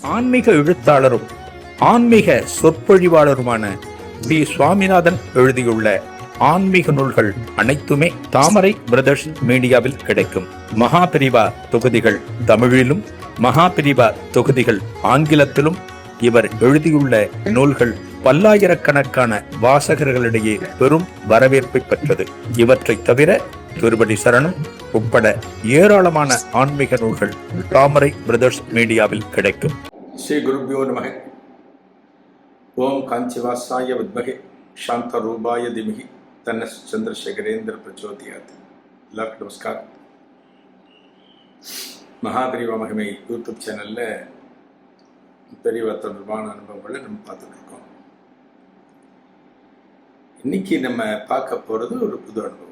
ஆன்மீக எழுத்தாளரும் ஆன்மீக சொற்பொழிவாளருமான டி. சுவாமிநாதன் எழுதியுள்ள ஆன்மீக நூல்கள் அனைத்துமே தாமரை பிரதர்ஸ் மீடியாவில் கிடைக்கும். மகாபிரிவா தொகுதிகள் தமிழிலும், மகாபிரிவா தொகுதிகள் ஆங்கிலத்திலும் இவர் எழுதியுள்ள நூல்கள் பல்லாயிரக்கணக்கான வாசகர்களிடையே பெரும் வரவேற்பை பெற்றது. இவற்றை தவிர திருப்பதி சரணம் உட்பட ஏராளமான ஆன்மீக நூல்கள் தாமரை பிரதர்ஸ் மீடியாவில் கிடைக்கும். ஸ்ரீ குருபியோ நமக. ஓம் காஞ்சிவாசாய வித்மகே சாந்த ரூபாய திமிகி தன்ன சந்திரசேகரேந்திர பிரச்சோதியாத். எல்லாருக்கும் நமஸ்காரம். மகாபிரிவா மகிமை யூடியூப் சேனலில் பெரியவா தொடர்பான அனுபவங்களை நம்ம பார்த்துட்டு இருக்கோம். இன்னைக்கு நம்ம பார்க்க போகிறது ஒரு புது அனுபவம்.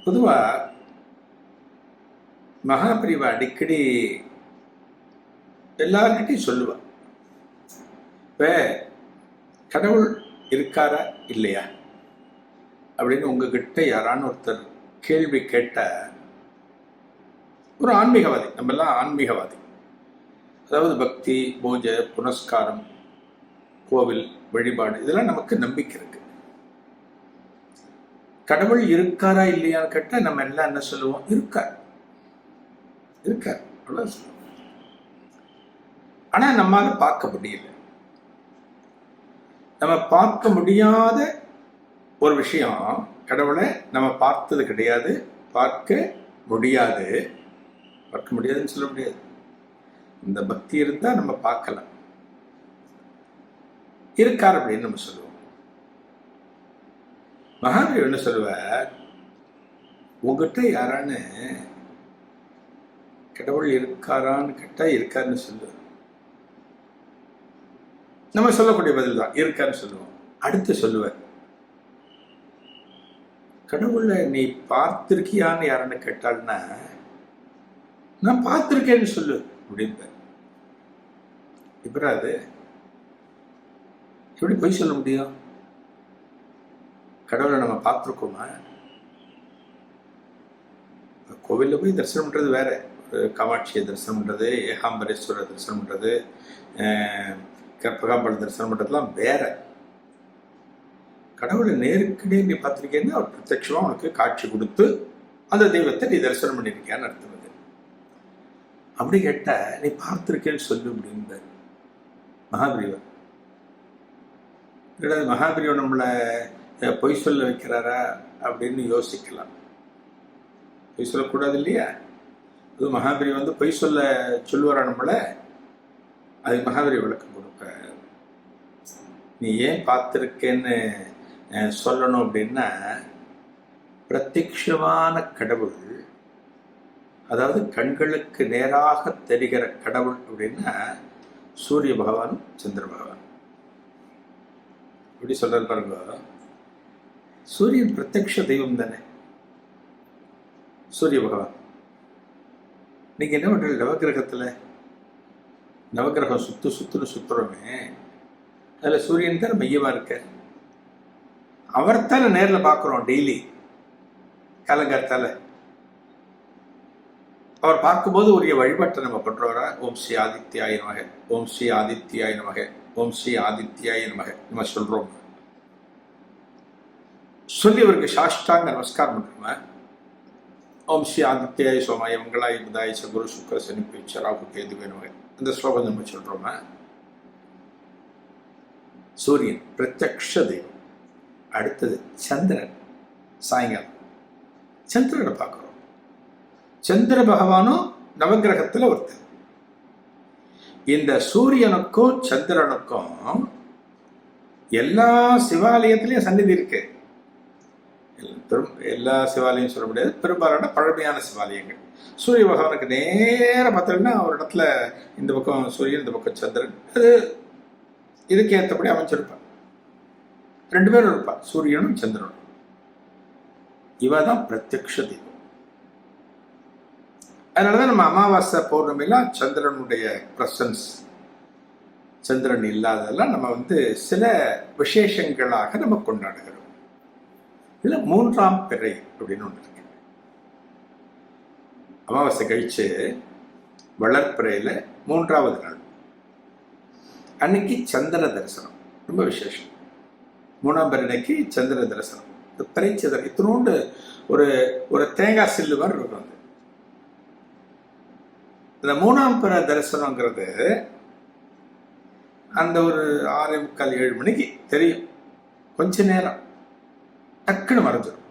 பொதுவாக மகாபிரிவா அடிக்கடி எல்லார்கிட்டையும் சொல்லுவாள், இப்போ கடவுள் இருக்காரா இல்லையா அப்படின்னு உங்ககிட்ட யாரான்னு ஒருத்தர் கேள்வி கேட்ட ஒரு ஆன்மீகவாதி, நம்மெல்லாம் ஆன்மீகவாதி, அதாவது பக்தி, பூஜை, புனஸ்காரம், கோவில் வழிபாடு, இதெல்லாம் நமக்கு நம்பிக்கை இருக்கு. கடவுள் இருக்காரா இல்லையான்னு கேட்டால் நம்ம எல்லாம் என்ன சொல்லுவோம்? இருக்கார், இருக்கார், அவ்வளோ சொல்லுவோம். ஆனால் நம்மால பார்க்க முடியல. நம்ம பார்க்க முடியாத ஒரு விஷயம், கடவுளை நம்ம பார்த்தது கிடையாது, பார்க்க முடியாது. பார்க்க முடியாதுன்னு சொல்ல முடியாது. இந்த பக்தி இருந்தால் நம்ம பார்க்கலாம். இருக்கார் அப்படின்னு நம்ம சொல்லுவோம். மகாவீர் என்ன சொல்லுவார்? உங்ககிட்ட யாரான்னு கடவுள் இருக்காரான்னு கேட்டால் இருக்காருன்னு சொல்லுவார். நம்ம சொல்லக்கூடிய பதில் தான் இருக்காருன்னு சொல்லுவோம். அடுத்து சொல்லுவார், கடவுளை நீ பார்த்திருக்கியான்னு யாருன்னு கேட்டாள்னா நான் பார்த்திருக்கேன்னு சொல்லு அப்படின்பார். இப்ப அது எப்படி பொய் சொல்ல முடியும்? கடவுளை நம்ம பார்த்துருக்கோமா? கோவிலில் போய் தரிசனம் பண்ணுறது வேற, காமாட்சியை தரிசனம் பண்ணுறது, ஏகாம்பரேஸ்வரர் தரிசனம் பண்ணுறது, கற்பகாம்பலம் தரிசனம் பண்ணுறதுலாம் வேற. கடவுளை நேருக்கு நீ பார்த்துருக்கேன்னு அவர் பிரத்யட்சமாக உனக்கு காட்சி கொடுத்து அந்த தெய்வத்தை நீ தரிசனம் பண்ணியிருக்கியான்னு அர்த்தம். அப்படி கேட்ட நீ பார்த்திருக்கேன்னு சொல்லு அப்படின்பார் மகாபிரிவா. கிடையாது, மகாபிரிவா நம்மளை பொய் சொல்ல வைக்கிறாரா அப்படின்னு யோசிக்கலாம். பொய் சொல்லக்கூடாது இல்லையா? அது மகாபிரிவா பொய் சொல்லுவாரா நம்மளை? அதுக்கு மகாபிரிவா விளக்கம் கொடுப்ப. நீ ஏன் பார்த்திருக்கேன்னு சொல்லணும் அப்படின்னா, பிரத்யக்ஷமான கடவுள், அதாவது கண்களுக்கு நேராக தெரிகிற கடவுள் அப்படின்னா சூரிய பகவான், சந்திர பகவான். எப்படி சொல்றாரு பாருங்க. சூரியன் பிரத்யக்ஷ தெய்வம் தானே, சூரிய பகவான். நீங்க என்ன பண்ற? நவகிரகத்துல நவகிரகம் சுத்துன்னு சுத்துறோமே, அதுல சூரியன் தானே மையமா இருக்க. அவர்த்தான நேரில் பார்க்கிறோம் டெய்லி காலங்காத்தால. அவர் பார்க்கும்போது உரிய வழிபாட்டை நம்ம பண்றவரா? ஓம் ஸ்ரீ ஆதித்யாய நமக, ஓம் ஸ்ரீ ஆதித்யாய நமக, ஓம் ஸ்ரீ ஆதித்யாய நமக நம்ம சொல்றோம். சொல்லி அவருக்கு சாஷ்டாங்க நமஸ்காரம் பண்றோமா? ஓம் ஸ்ரீ ஆதித்யாய சோமாய மங்களாய புதாய குரு சுக்கர சனி ராகு கேதுவே நமக, அந்த ஸ்லோகம் நம்ம சொல்றோமா? சூரியன் பிரத்யக்ஷ தெய்வம். அடுத்தது சந்திரன். சாயங்காலம் சந்திரனை பார்க்கிறோம். சந்திர பகவானும் நவகிரகத்துல ஒருத்தர். இந்த சூரியனுக்கும் சந்திரனுக்கும் எல்லா சிவாலயத்திலையும் சந்நிதி இருக்கு. எல்லா சிவாலயம் சொல்ல முடியாது, பெரும்பாலான பழமையான சிவாலயங்கள். சூரிய பகவானுக்கு நேரம் பார்த்தோம்னா ஒரு இடத்துல இந்த பக்கம் சூரியன், இந்த பக்கம் சந்திரன், அது இதுக்கு ஏற்றபடி அமைச்சிருப்பான். ரெண்டு பேரும் இருப்பான், சூரியனும் சந்திரனும். இவதான் பிரத்யக்ஷ தெய்வம். அதனாலதான் நம்ம அமாவாசை பௌர்ணமிலாம் சந்திரனுடைய பிரசன்ஸ், சந்திரன் இல்லாததெல்லாம் நம்ம சில விசேஷங்களாக நம்ம கொண்டாடுகிறோம். இதுல மூன்றாம் பிறை அப்படின்னு ஒன்று இருக்கு. அமாவாசை கழிச்சு வளர்ப்பிறையில் 3வது நாள் அன்னைக்கு சந்திர தரிசனம். ரொம்ப விசேஷம். 3ஆம் பிறை அன்னைக்கு சந்திர தரிசனம். இந்த பிறைச்சந்திர இத்தினோண்டு ஒரு தேங்காய் சில்லு மாதிரி இருக்கும். இந்த 3ஆம் பிறை தரிசனங்கிறது அந்த ஒரு 6:45 7 மணிக்கு தெரியும். கொஞ்ச நேரம் டக்குன்னு மறைஞ்சிடும்.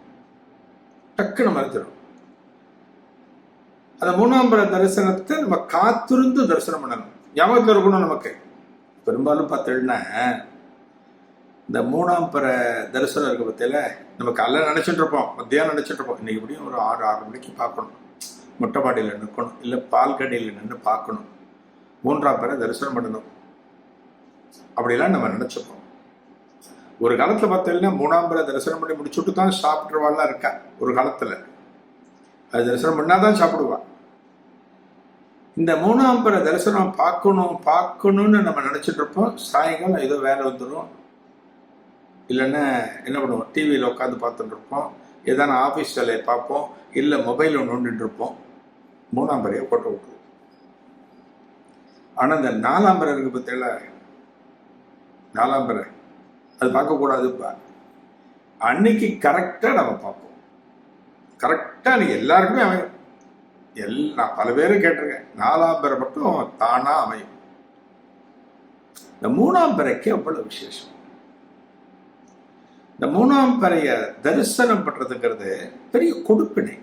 அந்த 3ஆம் பிறை தரிசனத்தை நம்ம காத்திருந்து தரிசனம் பண்ணணும். ஞாபகத்தில் இருக்கணும். நமக்கு பெரும்பாலும் பார்த்தீங்கன்னா இந்த 3ஆம் பிறை தரிசனம் இருக்க பத்தியில நம்ம காலைல நினைச்சிட்டு இருப்போம், மத்தியானம் நினைச்சிட்டு இருப்போம், இன்னைக்கு எப்படியும் ஒரு 6 மணிக்கு பார்க்கணும், மொட்டை மாடியில் நிற்கணும், இல்லை பால்கடியில் நின்று பார்க்கணும், 3ஆம் பிறை தரிசனம் பண்ணணும் அப்படிலாம் நம்ம நினைச்சிருப்போம். ஒரு காலத்துல பார்த்தீங்கன்னா 3ஆம் பிறை தரிசனம் பண்ணி முடிச்சுட்டு தான் சாப்பிட்றவாள்லாம் இருக்கா. ஒரு காலத்துல அது தரிசனம் பண்ணாதான் சாப்பிடுவா. இந்த 3ஆம் பிறை தரிசனம் பார்க்கணும்னு நம்ம நினைச்சிட்டு இருப்போம். சாயங்காலம் ஏதோ வேலை வந்துடும், இல்லைன்னா என்ன பண்ணுவோம், டிவியில் உட்காந்து பார்த்துட்டு இருப்போம், ஏதான ஆஃபீஸ் வேலையை பார்ப்போம், இல்லை மொபைலில் நோண்டிட்டு இருப்போம். 3ஆம் பிறையை போட்டு விட்டுருவோம். ஆனால் இந்த 4ஆம் பிறை இருக்கு பார்த்தீங்களா, 4ஆம் பிறை அது பார்க்கக்கூடாதுப்பா. அன்னைக்கு கரெக்டாக நம்ம பார்ப்போம். கரெக்டாக அன்னைக்கு எல்லாருக்குமே அமையும். நான் பல பேரும் கேட்டிருக்கேன், 4ஆம் பிறை மட்டும் தானா அமையும். இந்த 3ஆம் பிறைக்கு அவ்வளவு விசேஷம். இந்த 3ஆம் பிறைய தரிசனம் பண்றதுங்கிறது பெரிய கொடுப்பினை.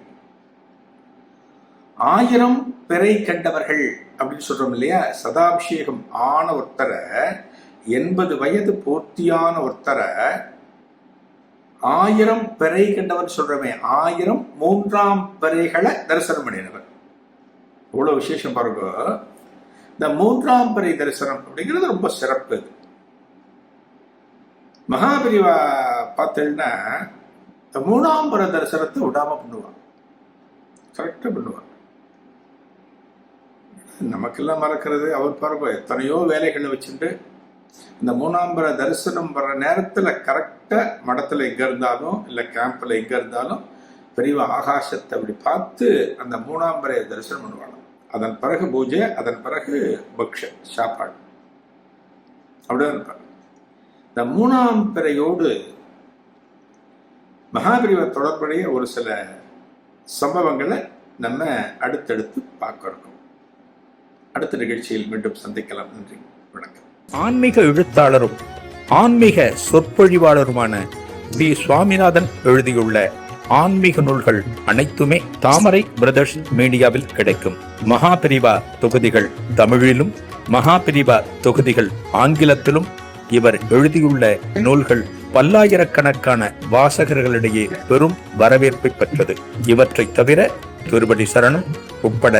1000 பிறை கண்டவர்கள் அப்படின்னு சொல்றோம் இல்லையா. சதாபிஷேகம் ஆன ஒருத்தரை, 80 வயது பூர்த்தியான ஒருத்தரை 1000 பிறை கண்டவர் சொல்றமே, 1000 3ஆம் பிறைகளை தரிசனம் பண்ணினவர். இவ்வளவு விசேஷம் பாருங்க. இந்த 3ஆம் பிறை தரிசனம் அப்படிங்கிறது ரொம்ப சிறப்பு. மகாபிரிவா பார்த்தீங்கன்னா இந்த 3ஆம் பிறை தரிசனத்தை விடாம பண்ணுவான். கரெக்டா பண்ணுவான். நமக்கெல்லாம் மறக்கிறது. அவர் பாருங்க எத்தனையோ வேலைகளை வச்சுட்டு இந்த 3ஆம் பிறை தரிசனம் வர்ற நேரத்துல கரெக்டா மடத்துல எங்க இருந்தாலும் இல்ல கேம்ப்ல எங்க இருந்தாலும் பெரியவா ஆகாசத்தை அப்படி பார்த்து அந்த 3ஆம் பிறையை தரிசனம் பண்ணுவாங்க. அதன் பிறகு பூஜை, அதன் பிறகு பக்ஷ சாப்பாடு அப்படிதான் இருப்பாங்க. இந்த 3ஆம் பிறையோடு மகாபிரிவா தொடர்புடைய ஒரு சில சம்பவங்களை நம்ம அடுத்தடுத்து பார்க்க இருக்கோம். அடுத்த நிகழ்ச்சியில் மீண்டும் சந்திக்கலாம். நன்றி, வணக்கம். ஆன்மீக எழுத்தாளரும் ஆன்மீக சொற்பொழிவாளருமான டி. சுவாமிநாதன் எழுதியுள்ள ஆன்மீக நூல்கள் அனைத்துமே தாமரை பிரதர்ஸ் மீடியாவில் கிடைக்கும். மகாபிரிவா தொகுதிகள் தமிழிலும், மகாபிரிவா தொகுதிகள் ஆங்கிலத்திலும் இவர் எழுதியுள்ள நூல்கள் பல்லாயிரக்கணக்கான வாசகர்களிடையே பெரும் வரவேற்பை பெற்றது. இவற்றை தவிர திருப்பதி சரணம் உட்பட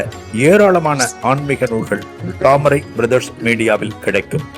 ஏராளமான ஆன்மீக நூல்கள் தாமரை பிரதர்ஸ் மீடியாவில் கிடைக்கும்.